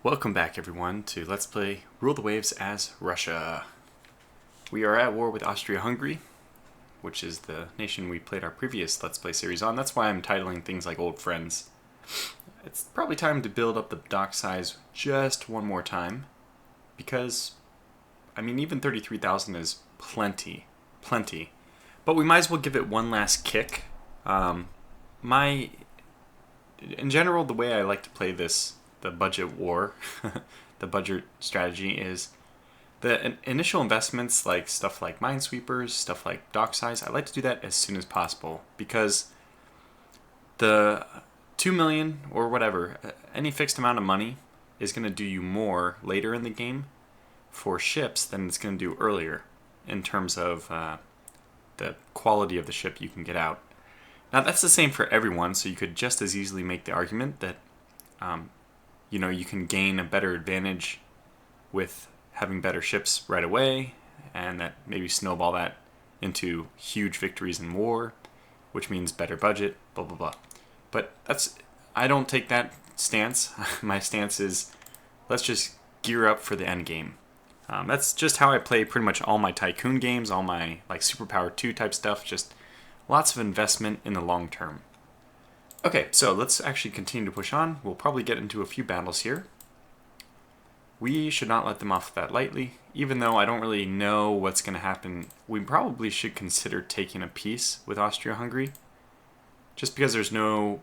Welcome back everyone to Let's Play Rule the Waves as Russia. We are at war with Austria-Hungary, which is the nation we played our previous Let's Play series on. That's why I'm titling things like Old Friends. It's probably time to build up the dock size just one more time, because, I mean, even 33,000 is plenty. But we might as well give it one last kick. In general, the way I like to play this, the budget war, the budget strategy, is the initial investments, like stuff like minesweepers, stuff like dock size. I like to do that as soon as possible, because the 2 million or whatever, any fixed amount of money is going to do you more later in the game for ships than it's going to do earlier in terms of the quality of the ship you can get out. Now that's the same for everyone, so you could just as easily make the argument that you can gain a better advantage with having better ships right away, and that maybe snowball that into huge victories in war, which means better budget, blah blah blah. But I don't take that stance. My stance is, let's just gear up for the end game. That's just how I play pretty much all my Tycoon games, all my like Superpower 2 type stuff, just lots of investment in the long term. Okay, so let's actually continue to push on. We'll probably get into a few battles here. We should not let them off that lightly, even though I don't really know what's going to happen. We probably should consider taking a peace with Austria-Hungary, just because there's no...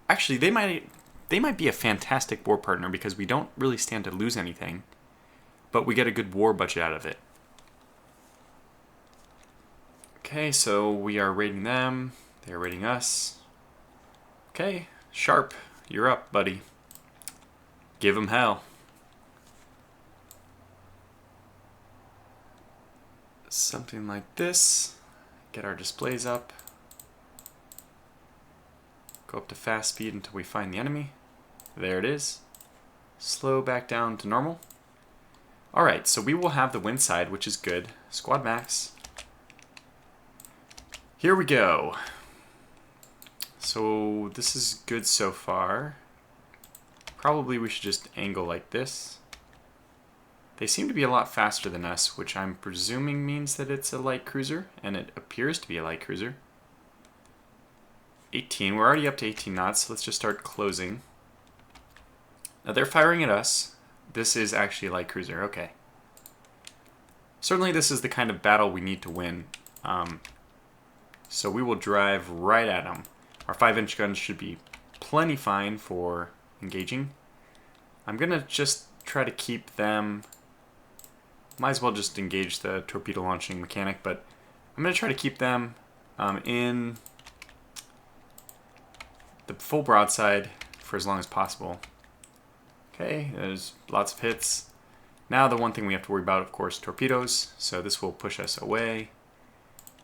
Actually, they might be a fantastic war partner because we don't really stand to lose anything, but we get a good war budget out of it. Okay, so we are raiding them. They're raiding us. Okay, Sharp, you're up, buddy. Give him hell. Something like this. Get our displays up. Go up to fast speed until we find the enemy. There it is. Slow back down to normal. Alright, so we will have the wind side, which is good. Squad max. Here we go. So this is good so far. Probably we should just angle like this. They seem to be a lot faster than us, which I'm presuming means that it's a light cruiser, and it appears to be a light cruiser. 18, we're already up to 18 knots, so let's just start closing. Now they're firing at us. This is actually a light cruiser, okay. Certainly this is the kind of battle we need to win. So we will drive right at them. Our 5-inch guns should be plenty fine for engaging. I'm going to just try to keep them... Might as well just engage the torpedo launching mechanic, but I'm going to try to keep them in the full broadside for as long as possible. Okay, there's lots of hits. Now the one thing we have to worry about, of course, torpedoes. So this will push us away.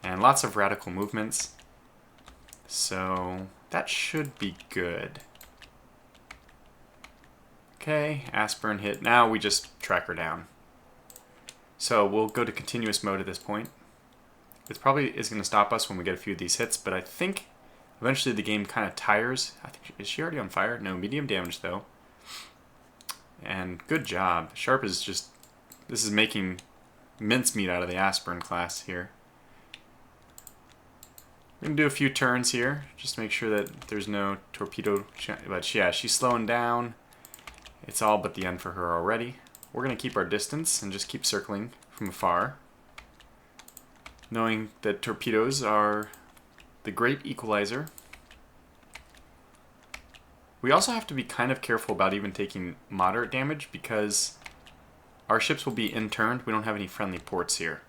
And lots of radical movements. So that should be good. Okay, Aspern hit. Now we just track her down. So we'll go to continuous mode at this point. This probably is going to stop us when we get a few of these hits, but I think eventually the game kind of tires. I think, is she already on fire? No, medium damage though. And good job. Sharp is just... This is making mincemeat out of the Aspern class here. We're going to do a few turns here, just to make sure that there's no torpedo, but yeah, she's slowing down. It's all but the end for her already. We're going to keep our distance and just keep circling from afar, knowing that torpedoes are the great equalizer. We also have to be kind of careful about even taking moderate damage, because our ships will be interned. We don't have any friendly ports here.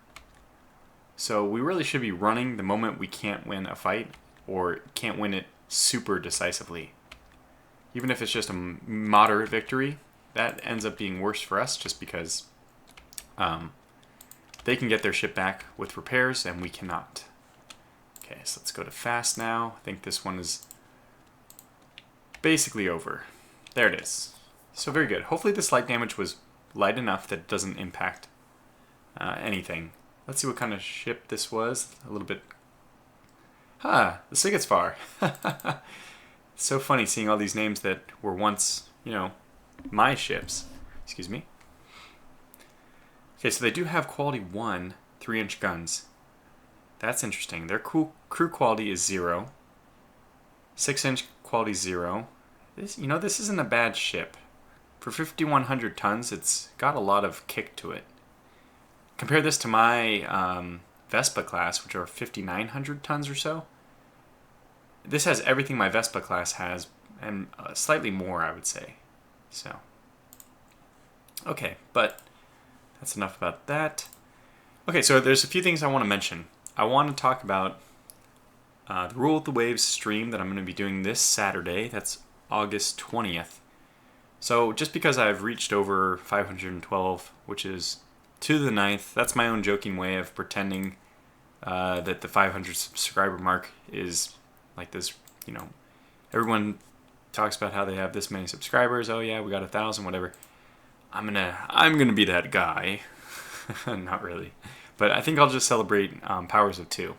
So we really should be running the moment we can't win a fight, or can't win it super decisively. Even if it's just a moderate victory, that ends up being worse for us, just because they can get their ship back with repairs and we cannot. Okay, so let's go to fast now. I think this one is basically over. There it is. So very good. Hopefully this light damage was light enough that it doesn't impact anything. Let's see what kind of ship this was. A little bit... the Sigatsvar. It's so funny seeing all these names that were once, my ships. Excuse me. Okay, so they do have quality 1 3-inch guns. That's interesting. Their crew quality is 0. 6-inch quality 0. This isn't a bad ship. For 5,100 tons, it's got a lot of kick to it. Compare this to my Vespa class, which are 5,900 tons or so. This has everything my Vespa class has, and slightly more, I would say. So, okay, but that's enough about that. Okay, so there's a few things I want to mention. I want to talk about the Rule of the Waves stream that I'm going to be doing this Saturday. That's August 20th. So just because I've reached over 512, which is to the 9th, that's my own joking way of pretending that the 500 subscriber mark is like this, everyone talks about how they have this many subscribers. Oh yeah, we got 1,000, whatever. I'm gonna be that guy. Not really. But I think I'll just celebrate powers of 2,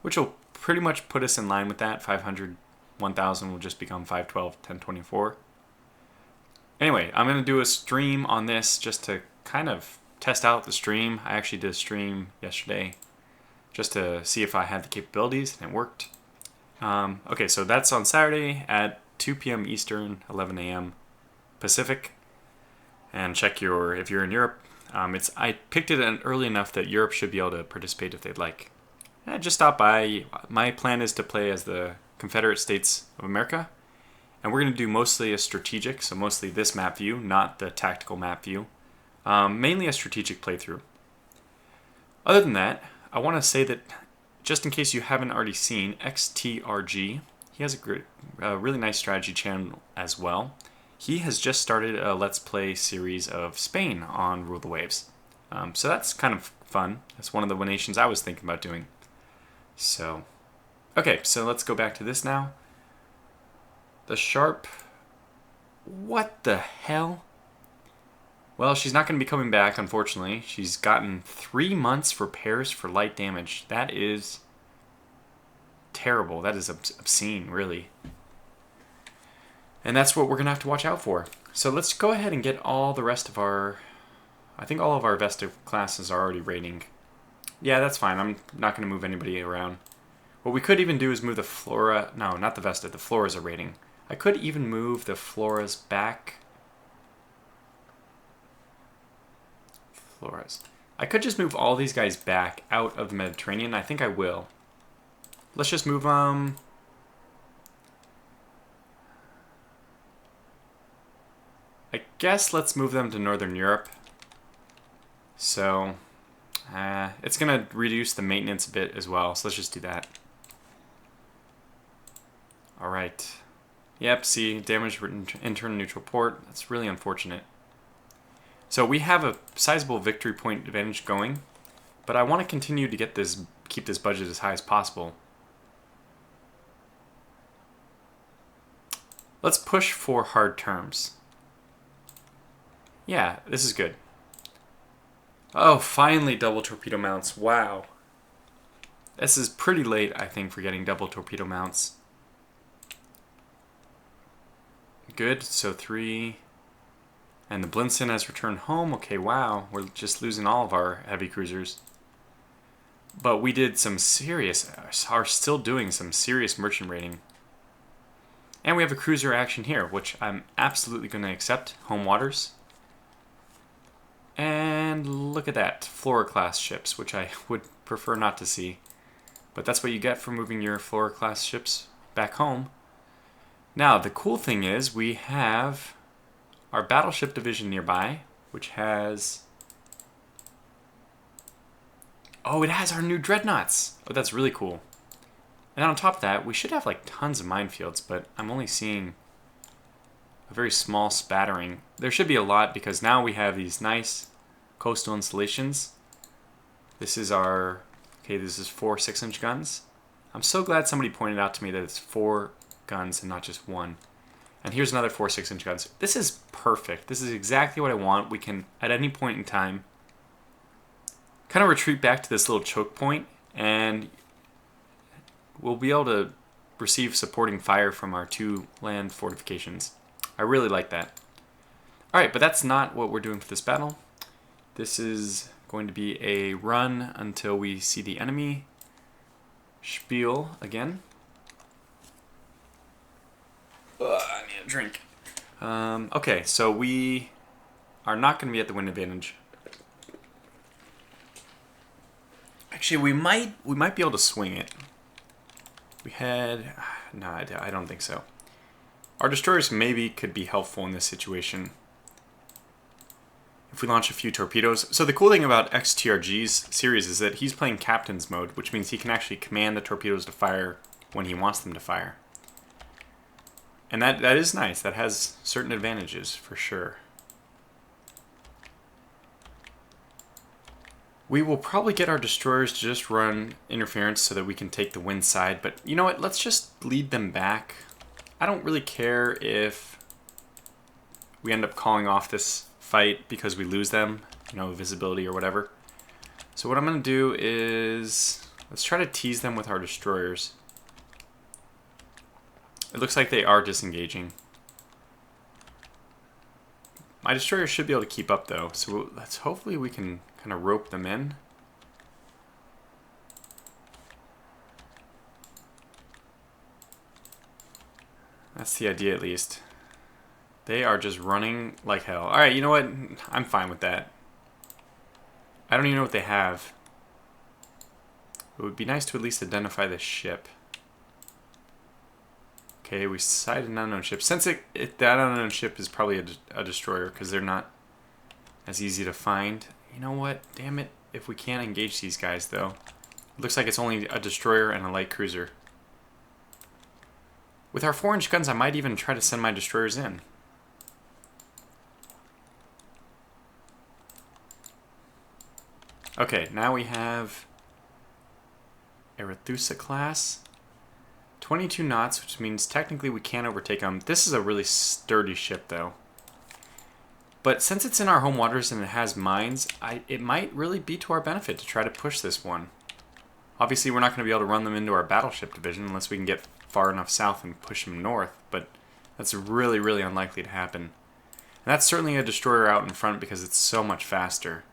which will pretty much put us in line with that. 500, 1,000 will just become 512, 1024. Anyway, I'm going to do a stream on this just to kind of test out the stream. I actually did a stream yesterday just to see if I had the capabilities, and it worked. Okay, so that's on Saturday at 2 p.m. Eastern, 11 a.m. Pacific. And check if you're in Europe. I picked it early enough that Europe should be able to participate if they'd like. Just stop by. My plan is to play as the Confederate States of America. And we're going to do mostly a strategic, so mostly this map view, not the tactical map view. Mainly a strategic playthrough. Other than that, I want to say that, just in case you haven't already seen, XTRG, he has a really nice strategy channel as well. He has just started a Let's Play series of Spain on Rule the Waves. So that's kind of fun. That's one of the nations I was thinking about doing. So, okay, so let's go back to this now. The Sharp. What the hell? Well, she's not going to be coming back, unfortunately. She's gotten 3 months repairs for light damage. That is terrible. That is obscene, really. And that's what we're going to have to watch out for. So let's go ahead and get all the rest of our... I think all of our Vesta classes are already rating. Yeah, that's fine. I'm not going to move anybody around. What we could even do is move the Flora... No, not the Vesta. The Floras are rating. I could even move the Floras back. Floras. I could just move all these guys back out of the Mediterranean. I think I will. Let's just move them... I guess let's move them to Northern Europe. So, it's going to reduce the maintenance a bit as well. So let's just do that. Alright. Yep, see, damage internal neutral port. That's really unfortunate. So we have a sizable victory point advantage going, but I want to continue to keep this budget as high as possible. Let's push for hard terms. Yeah, this is good. Oh, finally double torpedo mounts. Wow. This is pretty late, I think, for getting double torpedo mounts. Good, so 3. And the Blinson has returned home. Okay, wow. We're just losing all of our heavy cruisers. But we did are still doing some serious merchant raiding. And we have a cruiser action here, which I'm absolutely going to accept. Home waters. And look at that. Flora class ships, which I would prefer not to see. But that's what you get for moving your Flora class ships back home. Now, the cool thing is we have our battleship division nearby, which has... Oh, it has our new dreadnoughts. Oh, that's really cool. And on top of that, we should have like tons of minefields, but I'm only seeing a very small spattering. There should be a lot because now we have these nice coastal installations. This is our... Okay, this is 4 6-inch guns. I'm so glad somebody pointed out to me that it's 4 guns and not just 1. And here's another 4 6-inch guns. This is perfect. This is exactly what I want. We can, at any point in time, kind of retreat back to this little choke point, and we'll be able to receive supporting fire from our 2 land fortifications. I really like that. Alright, but that's not what we're doing for this battle. This is going to be a run until we see the enemy spiel again. I need a drink. Okay, so we are not going to be at the wind advantage. Actually, we might be able to swing it. We had... No, I don't think so. Our destroyers maybe could be helpful in this situation if we launch a few torpedoes. So the cool thing about XTRG's series is that he's playing captain's mode, which means he can actually command the torpedoes to fire when he wants them to fire. And that is nice. That has certain advantages, for sure. We will probably get our destroyers to just run interference so that we can take the wind side. But you know what? Let's just lead them back. I don't really care if we end up calling off this fight because we lose them, you know, visibility or whatever. So what I'm going to do is, let's try to tease them with our destroyers. It looks like they are disengaging. My destroyers should be able to keep up though, so let's hopefully we can kind of rope them in. That's the idea at least. They are just running like hell. Alright, you know what? I'm fine with that. I don't even know what they have. It would be nice to at least identify the ship. Okay, we sighted an unknown ship. Since that unknown ship is probably a destroyer because they're not as easy to find. You know what? Damn it. If we can't engage these guys though. It looks like it's only a destroyer and a light cruiser. With our 4-inch guns, I might even try to send my destroyers in. Okay, now we have Arethusa class. 22 knots, which means technically we can't overtake them. This is a really sturdy ship, though. But since it's in our home waters and it has mines, it might really be to our benefit to try to push this one. Obviously, we're not going to be able to run them into our battleship division unless we can get far enough south and push them north, but that's really, really unlikely to happen. And that's certainly a destroyer out in front because it's so much faster.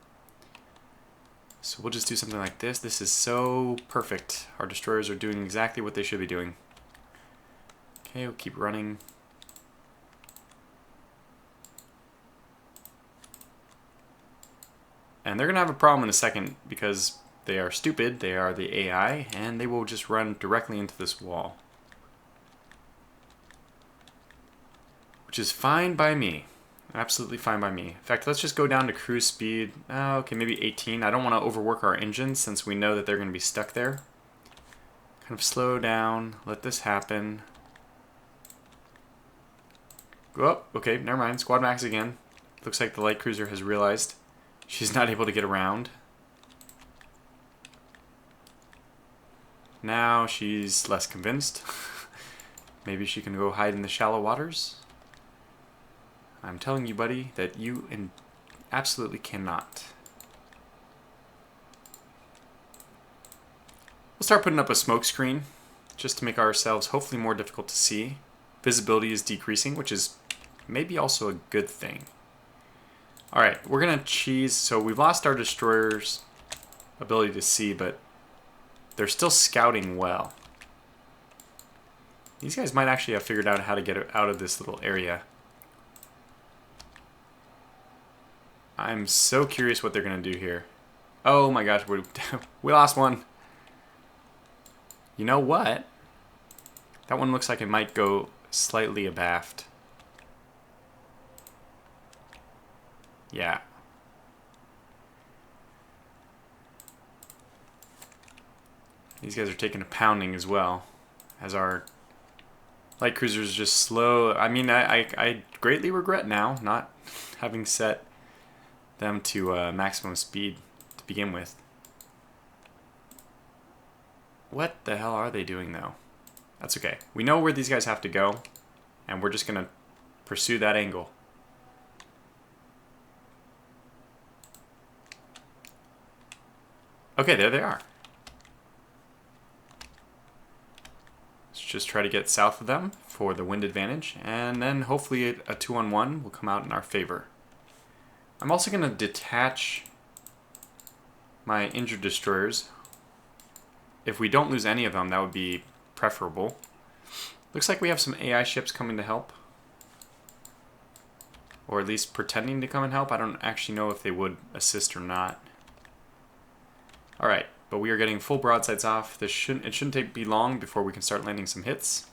So we'll just do something like this. This is so perfect. Our destroyers are doing exactly what they should be doing. Okay, we'll keep running. And they're going to have a problem in a second because they are stupid. They are the AI, and they will just run directly into this wall. Which is fine by me. Absolutely fine by me. In fact, let's just go down to cruise speed. Okay, maybe 18. I don't want to overwork our engines since we know that they're going to be stuck there. Kind of slow down. Let this happen. Go up. Okay, never mind. Squad max again. Looks like the light cruiser has realized she's not able to get around. Now she's less convinced. Maybe she can go hide in the shallow waters. I'm telling you, buddy, that you absolutely cannot. We'll start putting up a smoke screen just to make ourselves hopefully more difficult to see. Visibility is decreasing, which is maybe also a good thing. Alright, we're going to cheese. So we've lost our destroyer's ability to see, but they're still scouting well. These guys might actually have figured out how to get out of this little area. I'm so curious what they're going to do here. Oh my gosh, we lost one. You know what? That one looks like it might go slightly abaft. Yeah. These guys are taking a pounding as well, as our light cruisers just slow. I mean, I greatly regret now not having set them to maximum speed to begin with. What the hell are they doing though? That's okay. We know where these guys have to go, and we're just gonna pursue that angle. Okay, there they are. Let's just try to get south of them for the wind advantage, and then hopefully a 2-on-1 will come out in our favor. I'm also going to detach my injured destroyers. If we don't lose any of them, that would be preferable. Looks like we have some AI ships coming to help. Or at least pretending to come and help. I don't actually know if they would assist or not. Alright, but we are getting full broadsides off. It shouldn't be long before we can start landing some hits.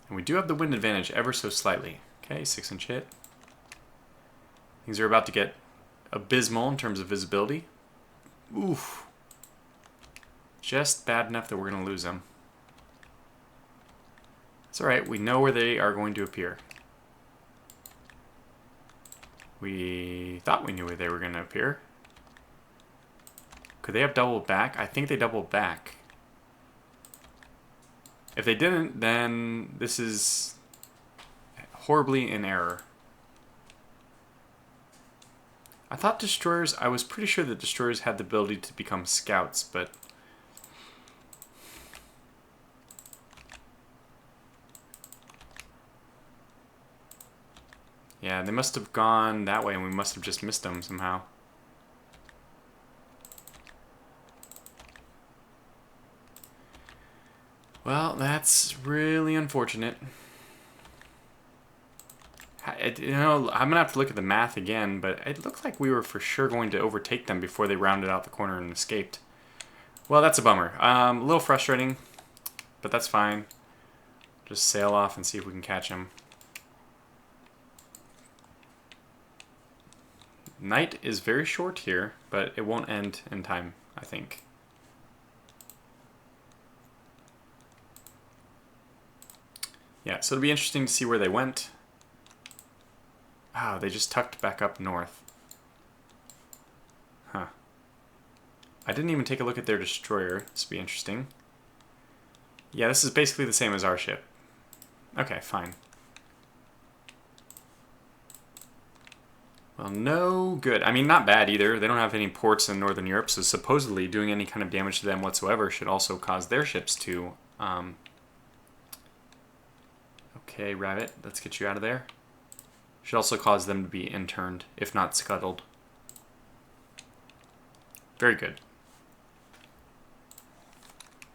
And we do have the wind advantage ever so slightly. Okay, 6-inch hit. Things are about to get abysmal in terms of visibility. Oof. Just bad enough that we're going to lose them. It's alright, we know where they are going to appear. We thought we knew where they were going to appear. Could they have doubled back? I think they doubled back. If they didn't, then this is horribly in error. I thought destroyers, I was pretty sure that destroyers had the ability to become scouts, but yeah, they must have gone that way and we must have just missed them somehow. Well, that's really unfortunate. You know, I'm going to have to look at the math again, but it looked like we were for sure going to overtake them before they rounded out the corner and escaped. Well, that's a bummer. A little frustrating, but that's fine. Just sail off and see if we can catch them. Night is very short here, but it won't end in time, I think. Yeah, so it'll be interesting to see where they went. Oh, they just tucked back up north. Huh. I didn't even take a look at their destroyer. This will be interesting. Yeah, this is basically the same as our ship. Okay, fine. Well, no good. I mean, not bad either. They don't have any ports in Northern Europe, so supposedly doing any kind of damage to them whatsoever should also cause their ships to... Okay, Rabbit, let's get you out of there. Should also cause them to be interned, if not scuttled. Very good.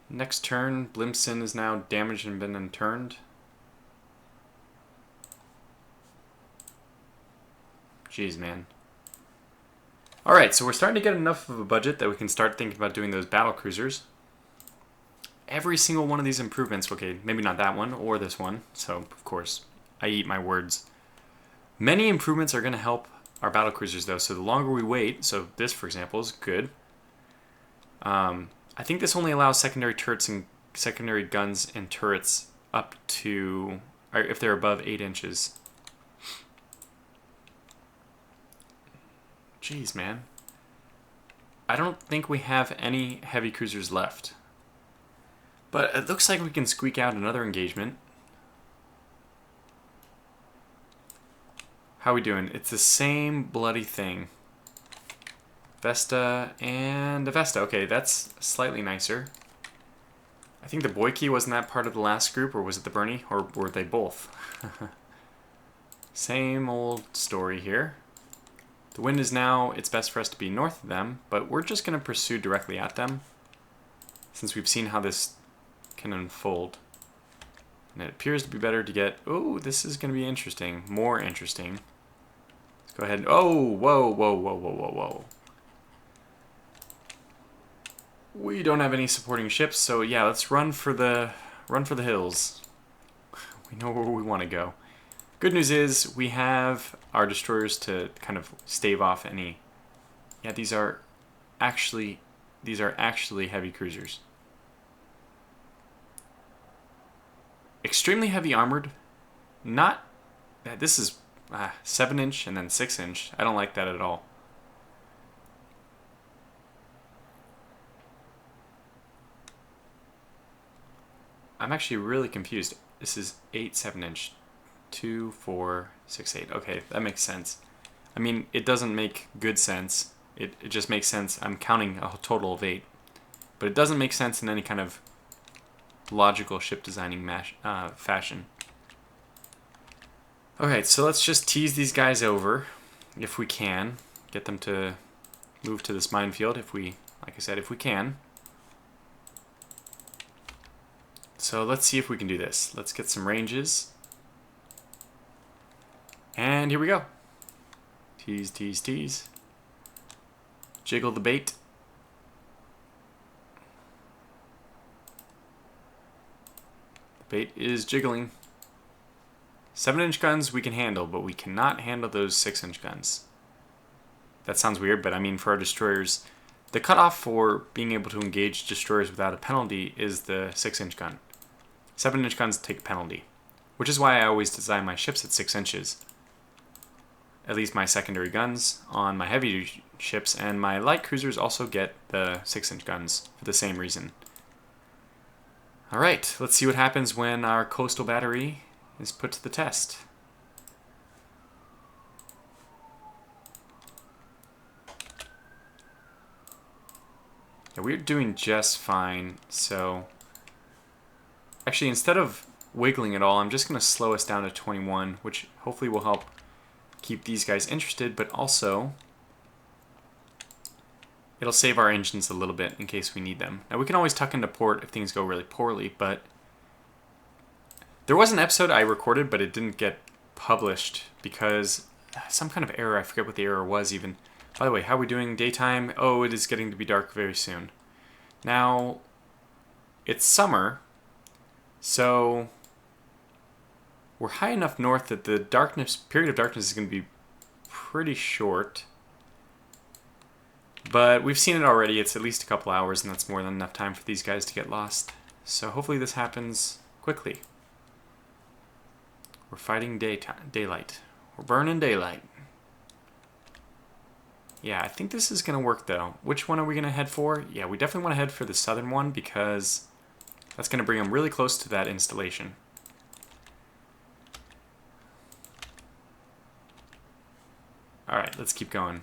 Next turn, Blimson is now damaged and been interned. Jeez, man. Alright, so we're starting to get enough of a budget that we can start thinking about doing those battle cruisers. Every single one of these improvements, okay, maybe not that one or this one, so of course, I eat my words. Many improvements are going to help our battle cruisers though, so the longer we wait, so this for example is good. I think this only allows secondary turrets and secondary guns and turrets up to, or if they're above 8 inches. Jeez, man. I don't think we have any heavy cruisers left. But it looks like we can squeak out another engagement. How are we doing? It's the same bloody thing. Vesta and a Vesta. Okay, that's slightly nicer. I think the Boyki wasn't that part of the last group, or was it the Bernie? Or were they both? Same old story here. The wind is now, it's best for us to be north of them, but we're just going to pursue directly at them, since we've seen how this can unfold. And it appears to be better to get, oh, this is going to be interesting, more interesting. Let's go ahead and, oh, whoa, whoa, whoa, whoa, whoa, whoa. We don't have any supporting ships, so yeah, let's run for the hills. We know where we want to go. Good news is we have our destroyers to kind of stave off any. Yeah, these are actually heavy cruisers. Extremely heavy armored. Not. This is 7-inch and then 6-inch. I don't like that at all. I'm actually really confused. This is 8 7-inch. 2, 4, 6, 8. Okay, that makes sense. I mean, it doesn't make good sense. It just makes sense. I'm counting a total of 8. But it doesn't make sense in any kind of logical ship designing fashion. Okay, so let's just tease these guys over if we can. Get them to move to this minefield if we, like I said, if we can. So let's see if we can do this. Let's get some ranges. And here we go. Tease, tease, tease. Jiggle the bait. The bait is jiggling. 7-inch guns we can handle, but we cannot handle those 6-inch guns. That sounds weird, but I mean for our destroyers, the cutoff for being able to engage destroyers without a penalty is the 6-inch gun. 7-inch guns take a penalty, which is why I always design my ships at 6 inches. At least my secondary guns on my heavy ships, and my light cruisers also get the 6-inch guns for the same reason. Alright, let's see what happens when our coastal battery is put to the test. Yeah, we're doing just fine, so actually instead of wiggling at all, I'm just going to slow us down to 21, which hopefully will help keep these guys interested, but also it'll save our engines a little bit in case we need them. Now we can always tuck into port if things go really poorly, but there was an episode I recorded, but it didn't get published because some kind of error. I forget what the error was even. By the way, how are we doing daytime? Oh, it is getting to be dark very soon. Now, it's summer, so we're high enough north that the period of darkness is going to be pretty short. But we've seen it already. It's at least a couple hours, and that's more than enough time for these guys to get lost. So hopefully this happens quickly. We're fighting daylight. We're burning daylight. Yeah, I think this is going to work, though. Which one are we going to head for? Yeah, we definitely want to head for the southern one because that's going to bring them really close to that installation. Alright, let's keep going.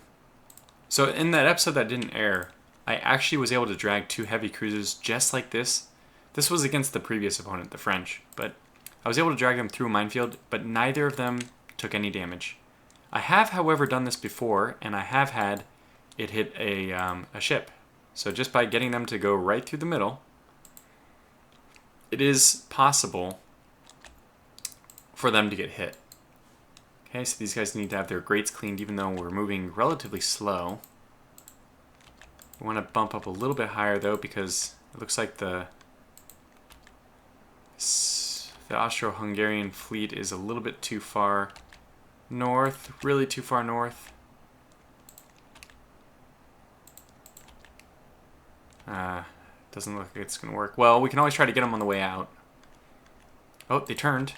So in that episode that didn't air, I actually was able to drag 2 heavy cruisers just like this. This was against the previous opponent, the French, but I was able to drag them through a minefield, but neither of them took any damage. I have, however, done this before, and I have had it hit a ship. So just by getting them to go right through the middle, it is possible for them to get hit. Okay, so these guys need to have their grates cleaned even though we're moving relatively slow. We want to bump up a little bit higher though because it looks like the Austro-Hungarian fleet is a little bit too far north, really too far north. Doesn't look like it's going to work. Well, we can always try to get them on the way out. Oh, they turned.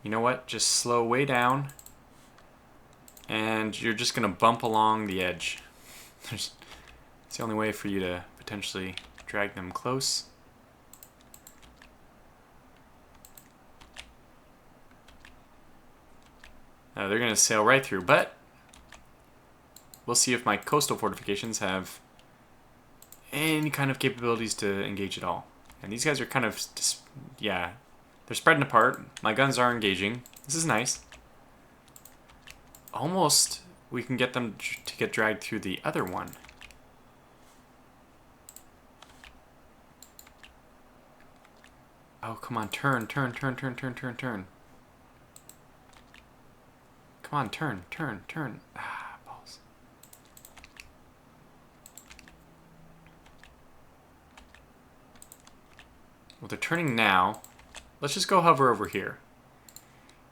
You know what? Just slow way down. And you're just going to bump along the edge. It's the only way for you to potentially drag them close. They're going to sail right through, but we'll see if my coastal fortifications have any kind of capabilities to engage at all. And these guys are kind of, yeah, they're spreading apart. My guns are engaging. This is nice. Almost we can get them to get dragged through the other one. Oh, come on, turn. Come on, turn. Ah, balls. Well, they're turning now. Let's just go hover over here.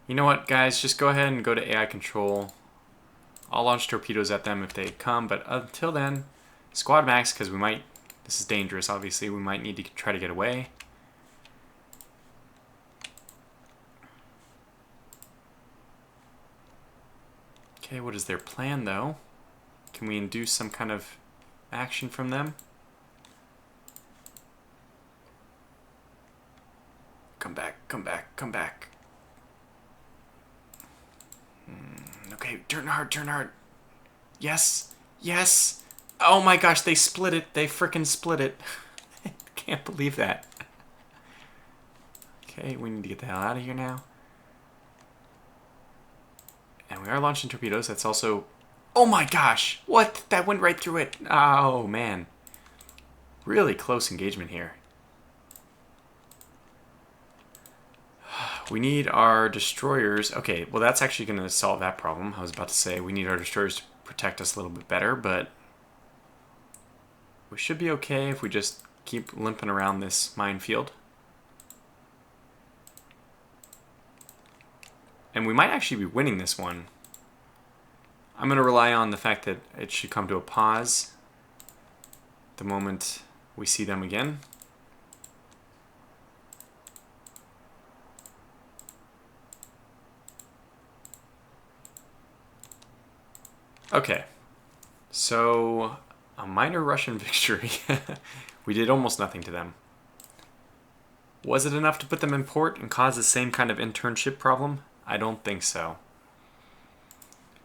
You know what, guys? Just go ahead and go to AI control. I'll launch torpedoes at them if they come, but until then, squad max, because we might... This is dangerous, obviously. We might need to try to get away. Okay, what is their plan, though? Can we induce some kind of action from them? Come back. Okay, turn hard. Yes, Yes! Oh my gosh, they split it. They frickin' split it. I can't believe that. Okay, we need to get the hell out of here now. And we are launching torpedoes. That's also... Oh my gosh! What? That went right through it. Oh, man. Really close engagement here. We need our destroyers. Okay, well, that's actually going to solve that problem. I was about to say we need our destroyers to protect us a little bit better, but we should be okay if we just keep limping around this minefield. And we might actually be winning this one. I'm going to rely on the fact that it should come to a pause the moment we see them again. Okay, so a minor Russian victory. We did almost nothing to them. Was it enough to put them in port and cause the same kind of internship problem? I don't think so.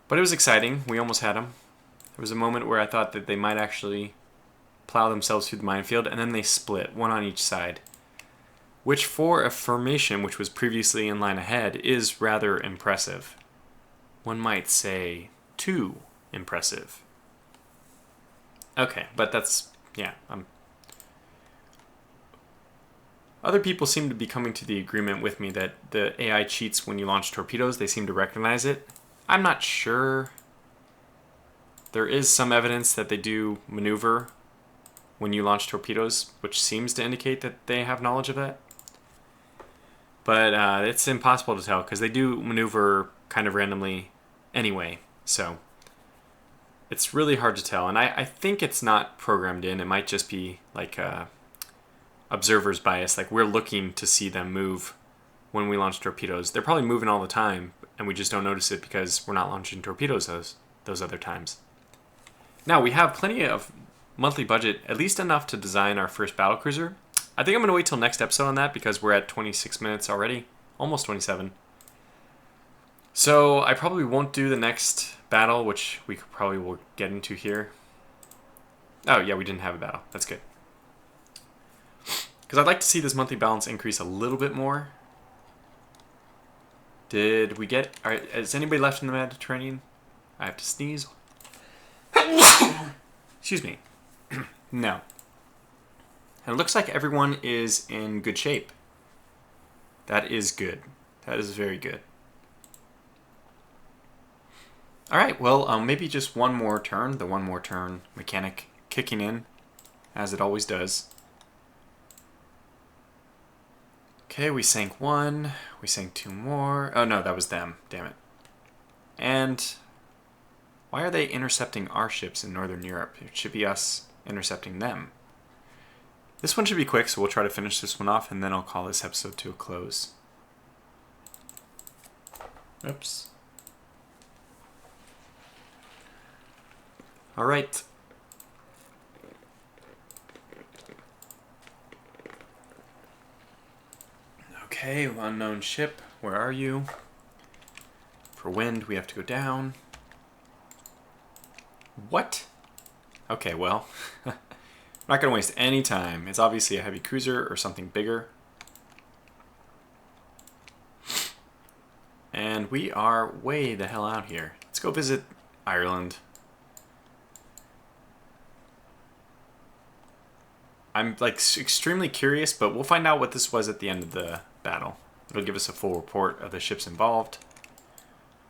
But it was exciting. We almost had them. There was a moment where I thought that they might actually plow themselves through the minefield, and then they split, one on each side. Which, for a formation which was previously in line ahead, is rather impressive. One might say too impressive. Okay, but that's, yeah. Other people seem to be coming to the agreement with me that the AI cheats when you launch torpedoes. They seem to recognize it. I'm not sure. There is some evidence that they do maneuver when you launch torpedoes, which seems to indicate that they have knowledge of that. But it's impossible to tell because they do maneuver kind of randomly anyway. So it's really hard to tell. And I think it's not programmed in. It might just be like observer's bias. Like we're looking to see them move when we launch torpedoes. They're probably moving all the time, and we just don't notice it because we're not launching torpedoes those other times. Now, we have plenty of monthly budget, at least enough to design our first battlecruiser. I think I'm going to wait till next episode on that because we're at 26 minutes already, almost 27. So I probably won't do the next battle, which we probably will get into here. Oh, yeah, we didn't have a battle. That's good. Because I'd like to see this monthly balance increase a little bit more. Did we get... All right, is anybody left in the Mediterranean? I have to sneeze. Excuse me. No. And it looks like everyone is in good shape. That is good. That is very good. All right, well, maybe just one more turn. The one more turn mechanic kicking in, as it always does. Okay, we sank one. We sank two more. Oh, no, that was them. Damn it. And why are they intercepting our ships in Northern Europe? It should be us intercepting them. This one should be quick, so we'll try to finish this one off, and then I'll call this episode to a close. Oops. All right. Okay, unknown ship, where are you? For wind, we have to go down. What? Okay, well, I'm not going to waste any time. It's obviously a heavy cruiser or something bigger. And we are way the hell out here. Let's go visit Ireland. I'm like extremely curious, but we'll find out what this was at the end of the battle. It'll give us a full report of the ships involved.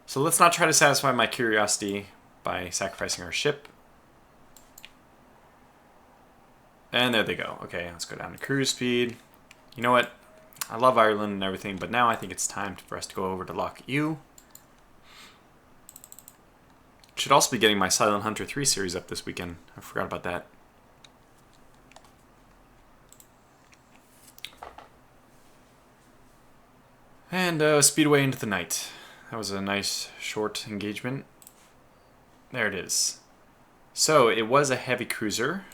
So let's not try to satisfy my curiosity by sacrificing our ship. And there they go. Okay, let's go down to cruise speed. You know what? I love Ireland and everything, but now I think it's time for us to go over to Loch Ewe. Should also be getting my Silent Hunter 3 series up this weekend. I forgot about that. And speed away into the night. That was a nice short engagement. There it is. So it was a heavy cruiser.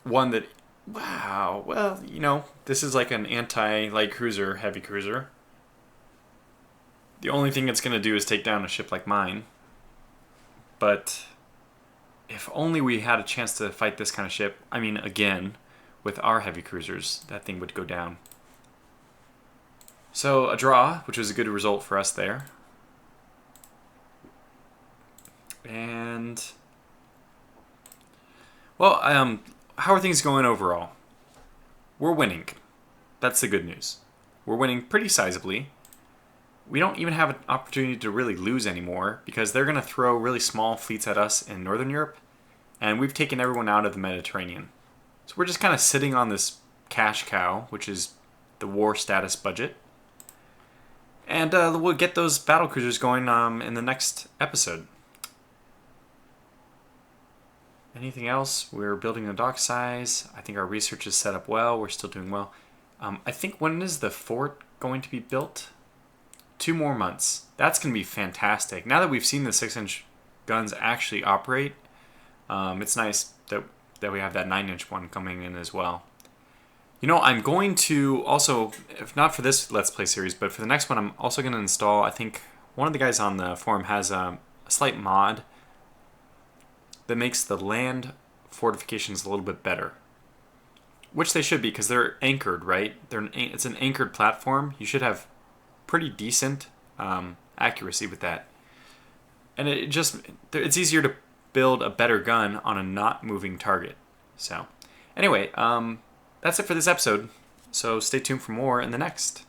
One that, wow, well, you know, this is like an anti-light cruiser, heavy cruiser. The only thing it's going to do is take down a ship like mine. but if only we had a chance to fight this kind of ship. I mean, again, with our heavy cruisers, that thing would go down. So a draw, which was a good result for us there. And, well, how are things going overall? We're winning. That's the good news. We're winning pretty sizably. We don't even have an opportunity to really lose anymore because they're going to throw really small fleets at us in Northern Europe, and we've taken everyone out of the Mediterranean. So we're just kind of sitting on this cash cow, which is the war status budget. And we'll get those battle cruisers going in the next episode. Anything else? We're building a dock size. I think our research is set up well. We're still doing well. I think when is the fort going to be built? 2 more months. That's going to be fantastic. Now that we've seen the 6-inch guns actually operate, it's nice that we have that 9-inch one coming in as well. You know, I'm going to also, if not for this Let's Play series, but for the next one, I'm also going to install, I think one of the guys on the forum has a slight mod that makes the land fortifications a little bit better. Which they should be, because they're anchored, right? It's an anchored platform. You should have pretty decent accuracy with that. And it's easier to build a better gun on a not moving target. So, anyway, that's it for this episode. So stay tuned for more in the next.